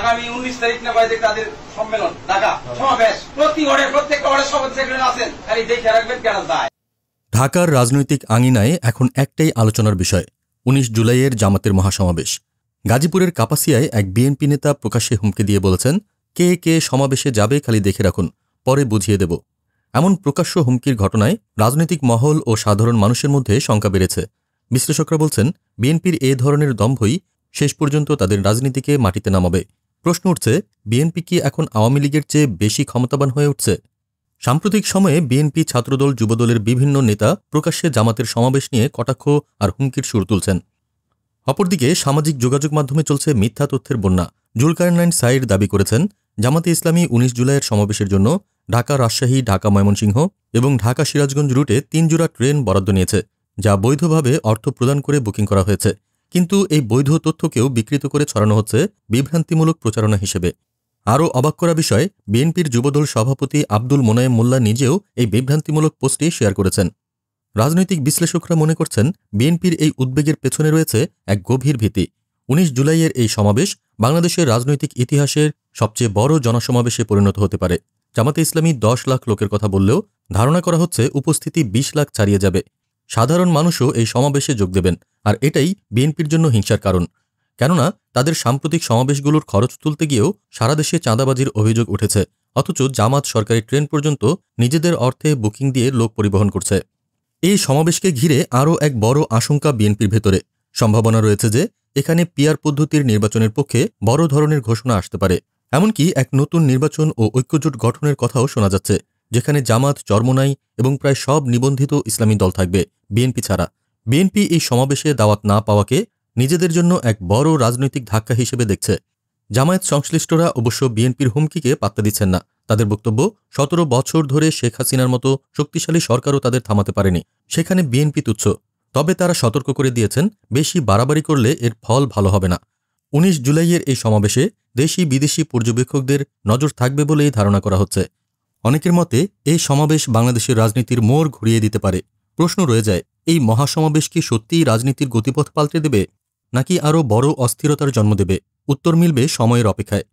আগামী 19 তারিখ না বাইরে তাদের সম্মেলন ঢাকা সমাবেশ প্রতি ওয়ার্ডে প্রত্যেকটা ওয়ার্ডে সভাপতি সেক্রেটারি আছেন, খালি দেখে রাখবেন কেন যায়। ঢাকার রাজনৈতিক আঙিনায় এখন একটাই আলোচনার বিষয়, 19 জুলাইয়ের জামাতের মহাসমাবেশ। গাজীপুরের কাপাসিয়ায় এক বিএনপি নেতা প্রকাশ্যে হুমকি দিয়ে বলেছেন, কে কে সমাবেশে যাবে খালি দেখে রাখুন, পরে বুঝিয়ে দেব। এমন প্রকাশ্য হুমকির ঘটনায় রাজনৈতিক মহল ও সাধারণ মানুষের মধ্যে শঙ্কা বেড়েছে। বিশ্লেষকরা বলছেন, বিএনপির এ ধরনের দম্ভই শেষ পর্যন্ত তাদের রাজনীতিকে মাটিতে নামাবে। প্রশ্ন উঠছে, বিএনপি কি এখন আওয়ামী লীগের চেয়ে বেশি ক্ষমতাবান হয়ে উঠছে? সাম্প্রতিক সময়ে বিএনপি, ছাত্রদল, যুবদলের বিভিন্ন নেতা প্রকাশ্যে জামাতের সমাবেশ নিয়ে কটাক্ষ আর হুমকির সুর তুলছেন। অপরদিকে সামাজিক যোগাযোগ মাধ্যমে চলছে মিথ্যা তথ্যের বন্যা। জুলকারনাইন সাঈদ দাবি করেছেন, জামাতে ইসলামী 19 জুলাইয়ের সমাবেশের জন্য ঢাকা রাজশাহী, ঢাকা ময়মনসিংহ এবং ঢাকা সিরাজগঞ্জ রুটে 3 জোড়া ট্রেন বরাদ্দ নিয়েছে, যা বৈধভাবে অর্থ প্রদান করে বুকিং করা হয়েছে। কিন্তু এই বৈধ তথ্যকেও বিকৃত করে ছড়ানো হচ্ছে বিভ্রান্তিমূলক প্রচারণা হিসেবে। আরও অবাক করা বিষয়, বিএনপির যুবদল সভাপতি আব্দুল মোনায়েম মোল্লা নিজেও এই বিভ্রান্তিমূলক পোস্টটি শেয়ার করেছেন। রাজনৈতিক বিশ্লেষকরা মনে করছেন, বিএনপির এই উদ্বেগের পেছনে রয়েছে এক গভীর ভীতি। 19 জুলাইয়ের এই সমাবেশ বাংলাদেশের রাজনৈতিক ইতিহাসের সবচেয়ে বড় জনসমাবেশে পরিণত হতে পারে। জামাতে ইসলামী 10 লাখ লোকের কথা বললেও ধারণা করা হচ্ছে উপস্থিতি 20 লাখ ছাড়িয়ে যাবে। সাধারণ মানুষও এই সমাবেশে যোগ দেবেন, আর এটাই বিএনপির জন্য হিংসার কারণ। কেননা তাদের সাম্প্রতিক সমাবেশগুলোর খরচ তুলতে গিয়েও সারা দেশে চাঁদাবাজির অভিযোগ উঠেছে, অথচ জামাত সরকারি ট্রেন পর্যন্ত নিজেদের অর্থে বুকিং দিয়ে লোক পরিবহন করছে। এই সমাবেশকে ঘিরে আরও এক বড় আশঙ্কা বিএনপির ভেতরে। সম্ভাবনা রয়েছে যে এখানে পিআর পদ্ধতির নির্বাচনের পক্ষে বড় ধরনের ঘোষণা আসতে পারে। এমনকি এক নতুন নির্বাচন ও ঐক্যজোট গঠনের কথাও শোনা যাচ্ছে, যেখানে জামাত, চরমোনাই এবং প্রায় সব নিবন্ধিত ইসলামী দল থাকবে, বিএনপি ছাড়া। বিএনপি এই সমাবেশে দাওয়াত না পাওয়াকে নিজেদের জন্য এক বড় রাজনৈতিক ধাক্কা হিসেবে দেখছে। জামায়াত সংশ্লিষ্টরা অবশ্য বিএনপির হুমকিকে পাত্তা দিচ্ছেন না। তাদের বক্তব্য, 17 বছর ধরে শেখ হাসিনার মতো শক্তিশালী সরকারও তাদের থামাতে পারেনি, সেখানে বিএনপি তুচ্ছ। তবে তারা সতর্ক করে দিয়েছেন, বেশি বাড়াবাড়ি করলে এর ফল ভালো হবে না। 19 জুলাইয়ের এই সমাবেশে দেশি বিদেশি পর্যবেক্ষকদের নজর থাকবে বলেই ধারণা করা হচ্ছে। অনেকের মতে এই সমাবেশ বাংলাদেশের রাজনীতির মোড় ঘুরিয়ে দিতে পারে। প্রশ্ন রয়ে যায়, এই মহাসমাবেশ কি সত্যিই রাজনীতির গতিপথ পাল্টে দেবে, নাকি আরও বড় অস্থিরতার জন্ম দেবে? উত্তর মিলবে সময়ের অপেক্ষায়।